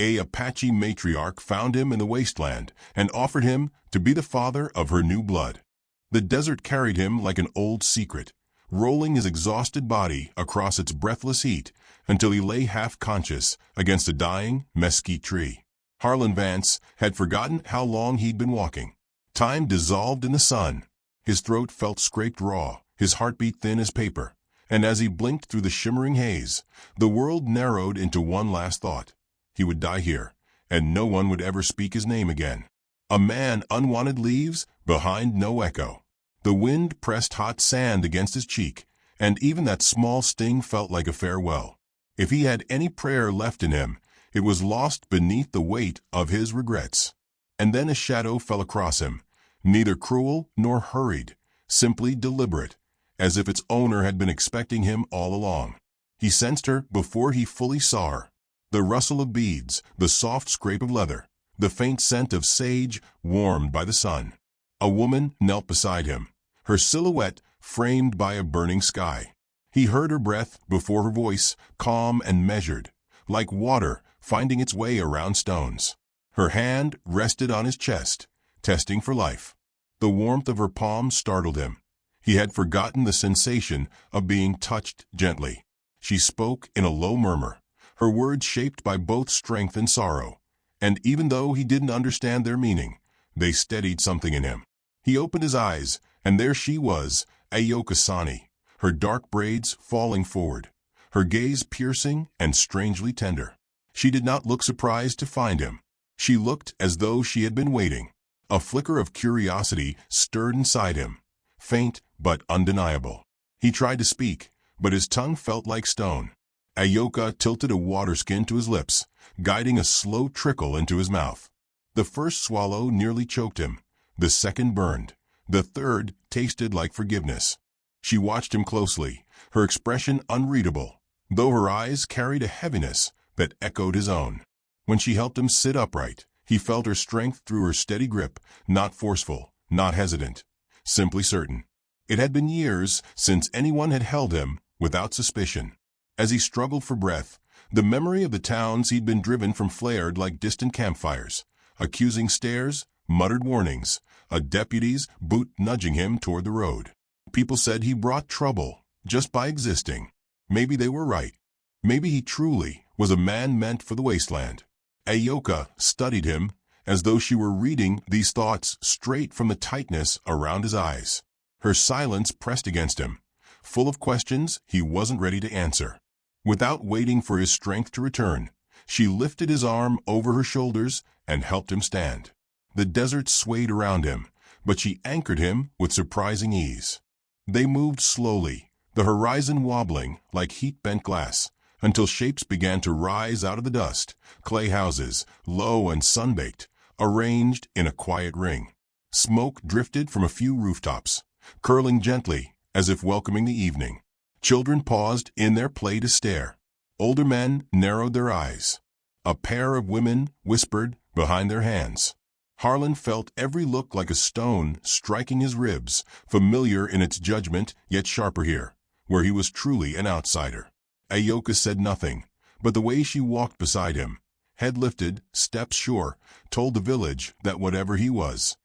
A Apache matriarch found him in the wasteland and offered him to be the father of her new blood. The desert carried him like an old secret, rolling his exhausted body across its breathless heat until he lay half-conscious against a dying mesquite tree. Harlan Vance had forgotten how long he'd been walking. Time dissolved in the sun. His throat felt scraped raw, his heartbeat thin as paper, and as he blinked through the shimmering haze, the world narrowed into one last thought. He would die here, and no one would ever speak his name again. A man unwanted leaves behind no echo. The wind pressed hot sand against his cheek, and even that small sting felt like a farewell. If he had any prayer left in him, it was lost beneath the weight of his regrets. And then a shadow fell across him, neither cruel nor hurried, simply deliberate, as if its owner had been expecting him all along. He sensed her before he fully saw her. The rustle of beads, the soft scrape of leather, the faint scent of sage warmed by the sun. A woman knelt beside him, her silhouette framed by a burning sky. He heard her breath before her voice, calm and measured, like water finding its way around stones. Her hand rested on his chest, testing for life. The warmth of her palm startled him. He had forgotten the sensation of being touched gently. She spoke in a low murmur, her words shaped by both strength and sorrow, and even though he didn't understand their meaning, they steadied something in him. He opened his eyes, and there she was, Ayoka Sani, her dark braids falling forward, her gaze piercing and strangely tender. She did not look surprised to find him. She looked as though she had been waiting. A flicker of curiosity stirred inside him, faint but undeniable. He tried to speak, but his tongue felt like stone. Ayoka tilted a water skin to his lips, guiding a slow trickle into his mouth. The first swallow nearly choked him. The second burned. The third tasted like forgiveness. She watched him closely, her expression unreadable, though her eyes carried a heaviness that echoed his own. When she helped him sit upright, he felt her strength through her steady grip, not forceful, not hesitant, simply certain. It had been years since anyone had held him without suspicion. As he struggled for breath, the memory of the towns he'd been driven from flared like distant campfires, accusing stares, muttered warnings, a deputy's boot nudging him toward the road. People said he brought trouble just by existing. Maybe they were right. Maybe he truly was a man meant for the wasteland. Ayoka studied him as though she were reading these thoughts straight from the tightness around his eyes. Her silence pressed against him, full of questions he wasn't ready to answer. Without waiting for his strength to return, she lifted his arm over her shoulders and helped him stand. The desert swayed around him, but she anchored him with surprising ease. They moved slowly, the horizon wobbling like heat-bent glass, until shapes began to rise out of the dust, clay houses, low and sun-baked, arranged in a quiet ring. Smoke drifted from a few rooftops, curling gently as if welcoming the evening. Children paused in their play to stare. Older men narrowed their eyes. A pair of women whispered behind their hands. Harlan felt every look like a stone striking his ribs, familiar in its judgment, yet sharper here, where he was truly an outsider. Ayoka said nothing, but the way she walked beside him, head lifted, steps sure, told the village that whatever he was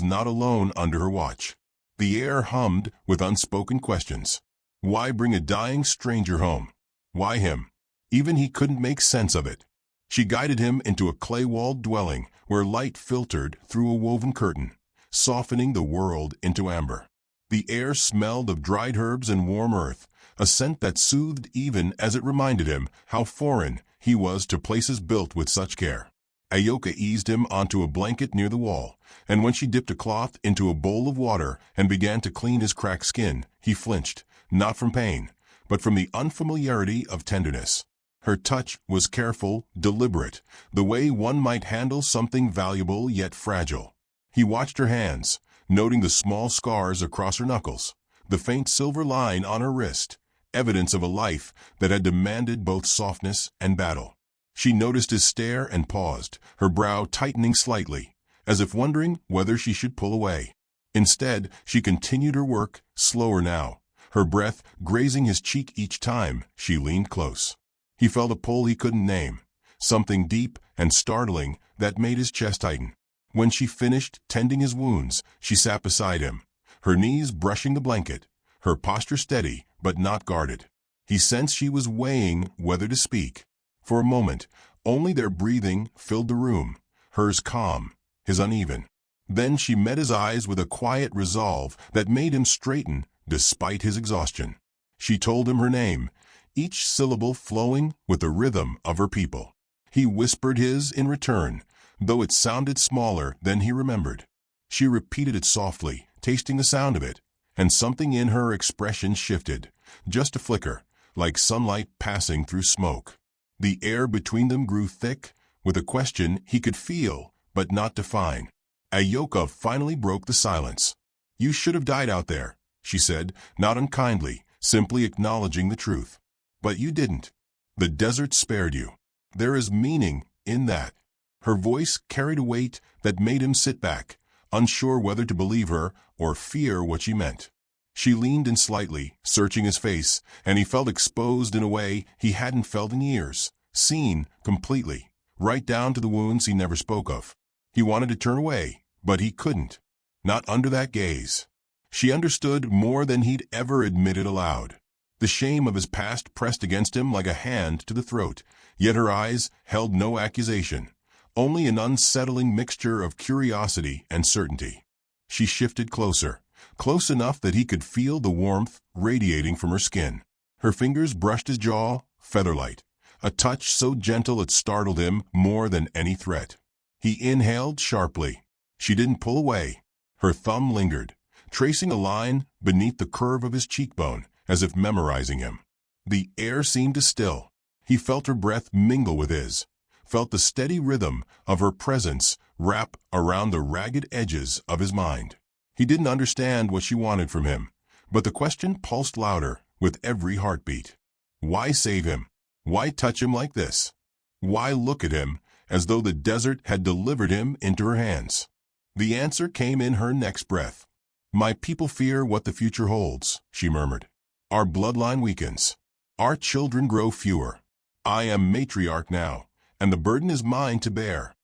not alone under her watch. The air hummed with unspoken questions. Why bring a dying stranger home? Why him? Even he couldn't make sense of it. She guided him into a clay-walled dwelling where light filtered through a woven curtain, softening the world into amber. The air smelled of dried herbs and warm earth, a scent that soothed even as it reminded him how foreign he was to places built with such care. Ayoka eased him onto a blanket near the wall, and when she dipped a cloth into a bowl of water and began to clean his cracked skin, he flinched, not from pain, but from the unfamiliarity of tenderness. Her touch was careful, deliberate, the way one might handle something valuable yet fragile. He watched her hands, noting the small scars across her knuckles, the faint silver line on her wrist, evidence of a life that had demanded both softness and battle. She noticed his stare and paused, her brow tightening slightly, as if wondering whether she should pull away. Instead, she continued her work, slower now, her breath grazing his cheek each time she leaned close. He felt a pull he couldn't name, something deep and startling that made his chest tighten. When she finished tending his wounds, she sat beside him, her knees brushing the blanket, her posture steady but not guarded. He sensed she was weighing whether to speak. For a moment, only their breathing filled the room, hers calm, his uneven. Then she met his eyes with a quiet resolve that made him straighten despite his exhaustion. She told him her name, each syllable flowing with the rhythm of her people. He whispered his in return, though it sounded smaller than he remembered. She repeated it softly, tasting the sound of it, and something in her expression shifted, just a flicker, like sunlight passing through smoke. The air between them grew thick, with a question he could feel but not define. Ayoka finally broke the silence. "You should have died out there," she said, not unkindly, simply acknowledging the truth. "But you didn't. The desert spared you. There is meaning in that." Her voice carried a weight that made him sit back, unsure whether to believe her or fear what she meant. She leaned in slightly, searching his face, and he felt exposed in a way he hadn't felt in years, seen completely, right down to the wounds he never spoke of. He wanted to turn away, but he couldn't. Not under that gaze. She understood more than he'd ever admitted aloud. The shame of his past pressed against him like a hand to the throat, yet her eyes held no accusation, only an unsettling mixture of curiosity and certainty. She shifted closer, close enough that he could feel the warmth radiating from her skin. Her fingers brushed his jaw, feather-light, a touch so gentle it startled him more than any threat. He inhaled sharply. She didn't pull away. Her thumb lingered, tracing a line beneath the curve of his cheekbone, as if memorizing him. The air seemed to still. He felt her breath mingle with his, felt the steady rhythm of her presence wrap around the ragged edges of his mind. He didn't understand what she wanted from him, but the question pulsed louder with every heartbeat. Why save him? Why touch him like this? Why look at him as though the desert had delivered him into her hands? The answer came in her next breath. "My people fear what the future holds," she murmured. "Our bloodline weakens. Our children grow fewer. I am matriarch now, and the burden is mine to bear."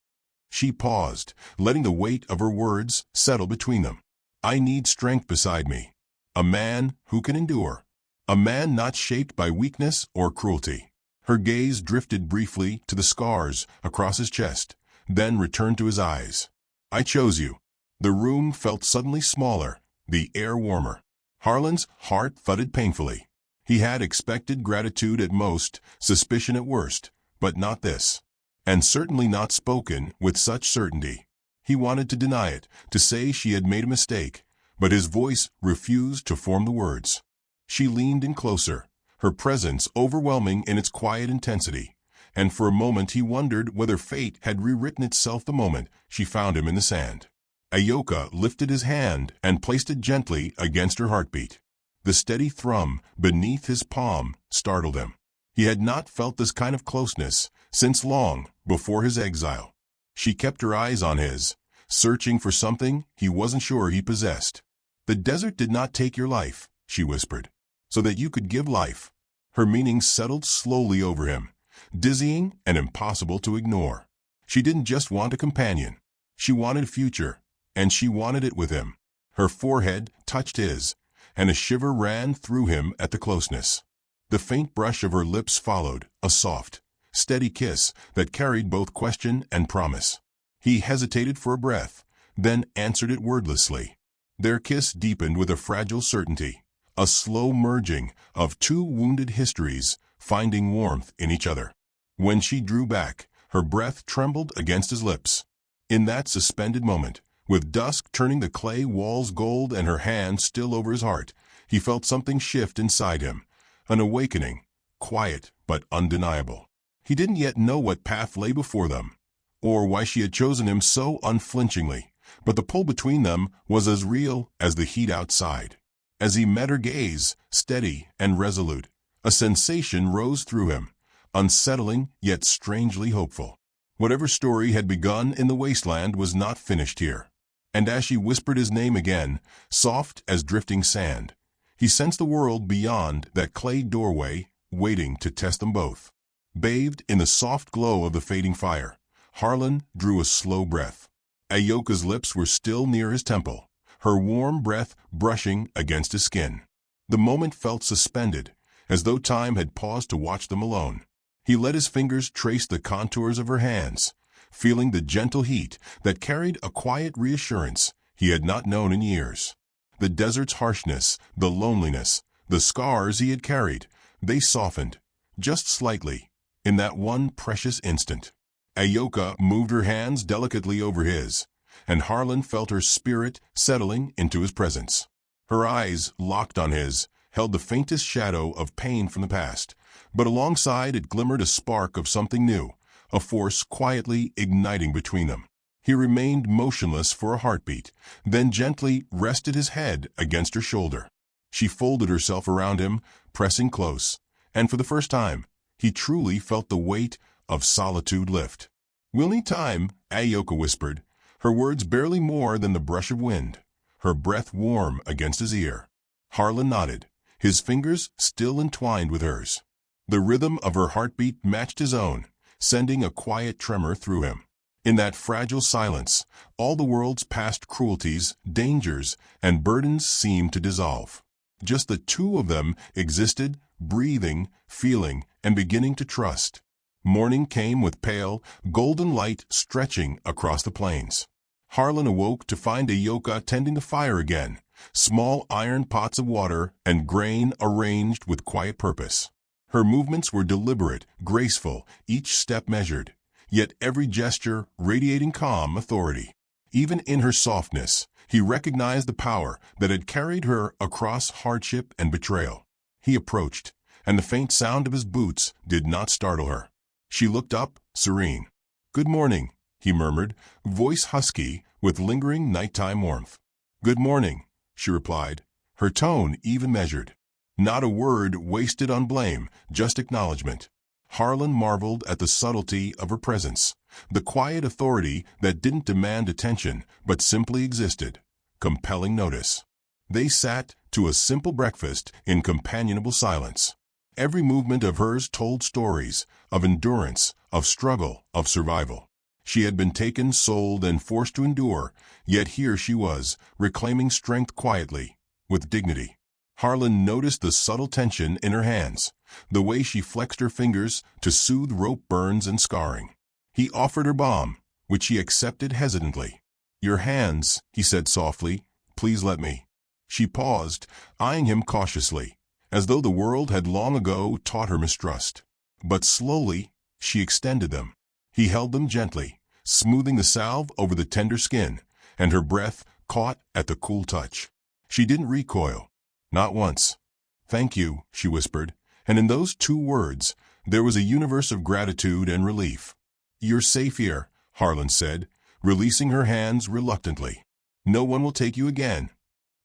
She paused, letting the weight of her words settle between them. "I need strength beside me. A man who can endure. A man not shaped by weakness or cruelty." Her gaze drifted briefly to the scars across his chest, then returned to his eyes. "I chose you." The room felt suddenly smaller, the air warmer. Harlan's heart thudded painfully. He had expected gratitude at most, suspicion at worst, but not this. And certainly not spoken with such certainty. He wanted to deny it, to say she had made a mistake, but his voice refused to form the words. She leaned in closer, her presence overwhelming in its quiet intensity, and for a moment he wondered whether fate had rewritten itself the moment she found him in the sand. Ayoka lifted his hand and placed it gently against her heartbeat. The steady thrum beneath his palm startled him. He had not felt this kind of closeness since long before his exile. She kept her eyes on his, searching for something he wasn't sure he possessed. "The desert did not take your life," she whispered, "so that you could give life." Her meaning settled slowly over him, dizzying and impossible to ignore. She didn't just want a companion. She wanted a future, and she wanted it with him. Her forehead touched his, and a shiver ran through him at the closeness. The faint brush of her lips followed, a soft, steady kiss that carried both question and promise. He hesitated for a breath, then answered it wordlessly. Their kiss deepened with a fragile certainty, a slow merging of two wounded histories finding warmth in each other. When she drew back, her breath trembled against his lips. In that suspended moment, with dusk turning the clay walls gold and her hand still over his heart, he felt something shift inside him, an awakening, quiet but undeniable. He didn't yet know what path lay before them, or why she had chosen him so unflinchingly, but the pull between them was as real as the heat outside. As he met her gaze, steady and resolute, a sensation rose through him, unsettling yet strangely hopeful. Whatever story had begun in the wasteland was not finished here. And as she whispered his name again, soft as drifting sand, he sensed the world beyond that clay doorway waiting to test them both. Bathed in the soft glow of the fading fire, Harlan drew a slow breath. Ayoka's lips were still near his temple, her warm breath brushing against his skin. The moment felt suspended, as though time had paused to watch them alone. He let his fingers trace the contours of her hands, feeling the gentle heat that carried a quiet reassurance he had not known in years. The desert's harshness, the loneliness, the scars he had carried, they softened, just slightly, in that one precious instant. Ayoka moved her hands delicately over his, and Harlan felt her spirit settling into his presence. Her eyes, locked on his, held the faintest shadow of pain from the past, but alongside it glimmered a spark of something new, a force quietly igniting between them. He remained motionless for a heartbeat, then gently rested his head against her shoulder. She folded herself around him, pressing close, and for the first time, he truly felt the weight of solitude lift. "We'll need time," Ayoka whispered, her words barely more than the brush of wind, her breath warm against his ear. Harlan nodded, his fingers still entwined with hers. The rhythm of her heartbeat matched his own, sending a quiet tremor through him. In that fragile silence, all the world's past cruelties, dangers, and burdens seemed to dissolve. Just the two of them existed, breathing, feeling, and beginning to trust. Morning came with pale, golden light stretching across the plains. Harlan awoke to find Ayoka tending the fire again, small iron pots of water and grain arranged with quiet purpose. Her movements were deliberate, graceful, each step measured, yet every gesture radiating calm authority. Even in her softness, he recognized the power that had carried her across hardship and betrayal. He approached, and the faint sound of his boots did not startle her. She looked up, serene. "Good morning," he murmured, voice husky with lingering nighttime warmth. "Good morning," she replied, her tone even measured. Not a word wasted on blame, just acknowledgement. Harlan marveled at the subtlety of her presence, the quiet authority that didn't demand attention but simply existed, compelling notice. They sat to a simple breakfast in companionable silence. Every movement of hers told stories of endurance, of struggle, of survival. She had been taken, sold, and forced to endure, yet here she was, reclaiming strength quietly, with dignity. Harlan noticed the subtle tension in her hands, the way she flexed her fingers to soothe rope burns and scarring. He offered her balm, which she accepted hesitantly. "Your hands," he said softly, "please let me." She paused, eyeing him cautiously, as though the world had long ago taught her mistrust. But slowly, she extended them. He held them gently, smoothing the salve over the tender skin, and her breath caught at the cool touch. She didn't recoil. Not once. "Thank you," she whispered, and in those two words, there was a universe of gratitude and relief. "You're safe here," Harlan said, releasing her hands reluctantly. "No one will take you again."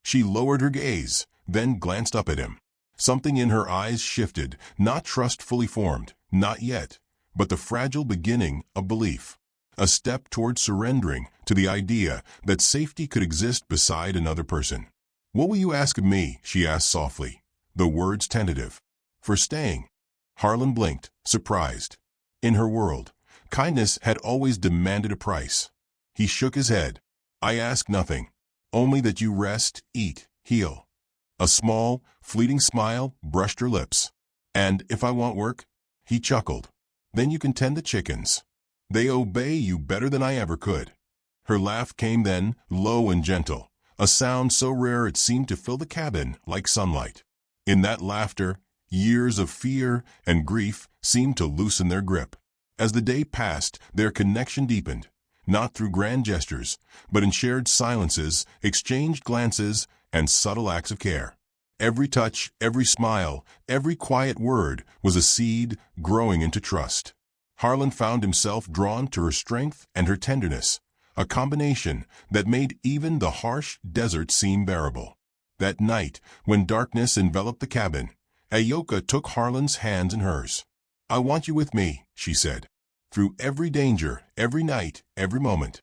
She lowered her gaze, then glanced up at him. Something in her eyes shifted, not trust fully formed, not yet, but the fragile beginning of belief. A step toward surrendering to the idea that safety could exist beside another person. "What will you ask of me?" she asked softly, the words tentative. "For staying." Harlan blinked, surprised. In her world, kindness had always demanded a price. He shook his head. "I ask nothing, only that you rest, eat, heal." A small, fleeting smile brushed her lips. "And if I want work?" He chuckled. "Then you can tend the chickens. They obey you better than I ever could." Her laugh came then, low and gentle, a sound so rare it seemed to fill the cabin like sunlight. In that laughter, years of fear and grief seemed to loosen their grip. As the day passed, their connection deepened, not through grand gestures, but in shared silences, exchanged glances, and subtle acts of care. Every touch, every smile, every quiet word was a seed growing into trust. Harlan found himself drawn to her strength and her tenderness, a combination that made even the harsh desert seem bearable. That night, when darkness enveloped the cabin, Ayoka took Harlan's hands in hers. "I want you with me," she said, "through every danger, every night, every moment."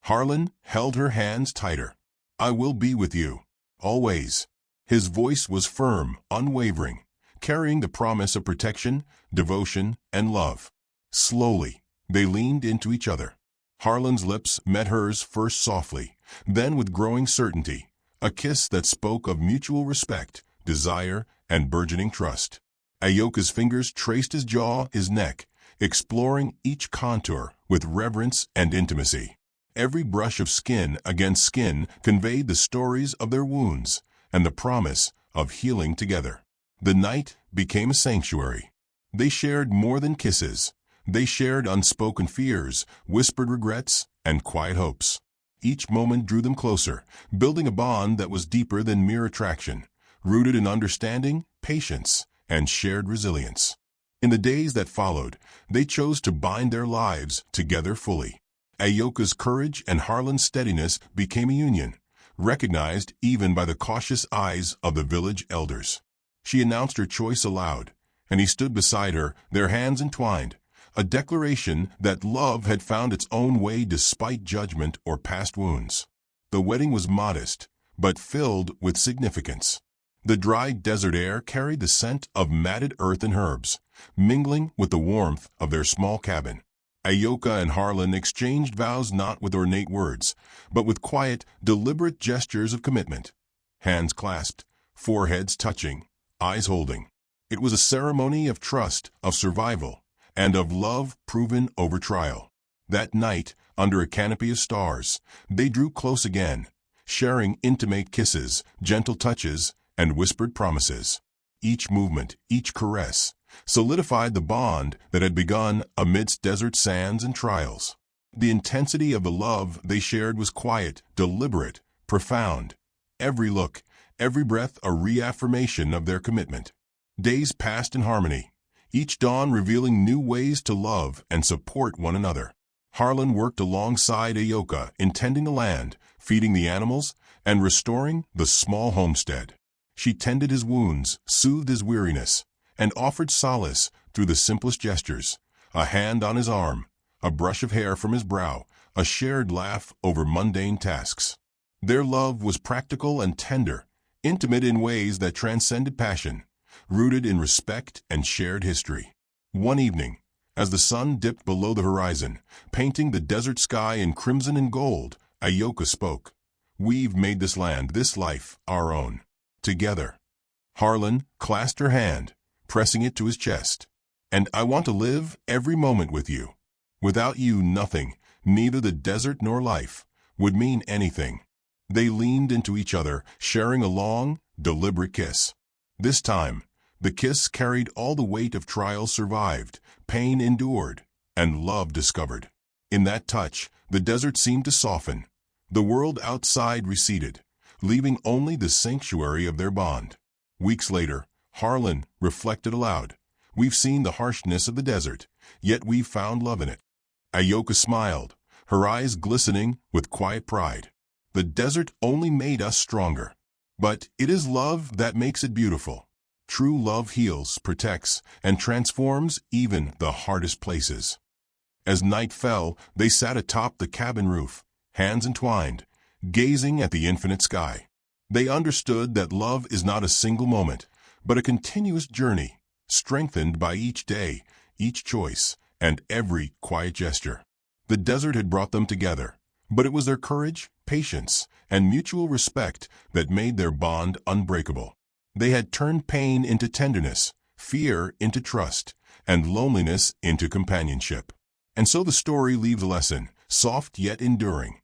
Harlan held her hands tighter. "I will be with you, always." His voice was firm, unwavering, carrying the promise of protection, devotion, and love. Slowly, they leaned into each other. Harlan's lips met hers first softly, then with growing certainty, a kiss that spoke of mutual respect, desire, and burgeoning trust. Ayoka's fingers traced his jaw, his neck, exploring each contour with reverence and intimacy. Every brush of skin against skin conveyed the stories of their wounds and the promise of healing together. The night became a sanctuary. They shared more than kisses. They shared unspoken fears, whispered regrets, and quiet hopes. Each moment drew them closer, building a bond that was deeper than mere attraction, rooted in understanding, patience, and shared resilience. In the days that followed, they chose to bind their lives together fully. Ayoka's courage and Harlan's steadiness became a union, recognized even by the cautious eyes of the village elders. She announced her choice aloud, and he stood beside her, their hands entwined, a declaration that love had found its own way despite judgment or past wounds. The wedding was modest, but filled with significance. The dry desert air carried the scent of matted earth and herbs, mingling with the warmth of their small cabin. Ayoka and Harlan exchanged vows not with ornate words, but with quiet, deliberate gestures of commitment. Hands clasped, foreheads touching, eyes holding. It was a ceremony of trust, of survival, and of love proven over trial. That night, under a canopy of stars, they drew close again, sharing intimate kisses, gentle touches, and whispered promises. Each movement, each caress, solidified the bond that had begun amidst desert sands and trials. The intensity of the love they shared was quiet, deliberate, profound. Every look, every breath a reaffirmation of their commitment. Days passed in harmony, each dawn revealing new ways to love and support one another. Harlan worked alongside Ayoka in tending the land, feeding the animals, and restoring the small homestead. She tended his wounds, soothed his weariness, and offered solace through the simplest gestures, a hand on his arm, a brush of hair from his brow, a shared laugh over mundane tasks. Their love was practical and tender, intimate in ways that transcended passion, rooted in respect and shared history. One evening, as the sun dipped below the horizon, painting the desert sky in crimson and gold, Ayoka spoke. "We've made this land, this life, our own. Together." Harlan clasped her hand, pressing it to his chest. "And I want to live every moment with you. Without you, nothing, neither the desert nor life, would mean anything." They leaned into each other, sharing a long, deliberate kiss. This time, the kiss carried all the weight of trial survived, pain endured, and love discovered. In that touch, the desert seemed to soften. The world outside receded, leaving only the sanctuary of their bond. Weeks later, Harlan reflected aloud. "We've seen the harshness of the desert, yet we've found love in it." Ayoka smiled, her eyes glistening with quiet pride. "The desert only made us stronger. But it is love that makes it beautiful. True love heals, protects, and transforms even the hardest places." As night fell, they sat atop the cabin roof, hands entwined, gazing at the infinite sky. They understood that love is not a single moment, but a continuous journey, strengthened by each day, each choice, and every quiet gesture. The desert had brought them together, but it was their courage, patience, and mutual respect that made their bond unbreakable. They had turned pain into tenderness, fear into trust, and loneliness into companionship. And so the story leaves a lesson, soft yet enduring.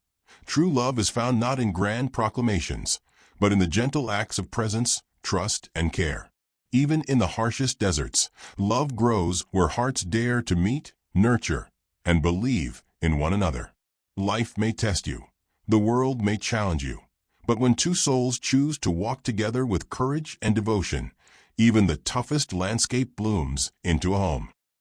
True love is found not in grand proclamations, but in the gentle acts of presence, trust, and care. Even in the harshest deserts, love grows where hearts dare to meet, nurture, and believe in one another. Life may test you. The world may challenge you. But when two souls choose to walk together with courage and devotion, even the toughest landscape blooms into a home.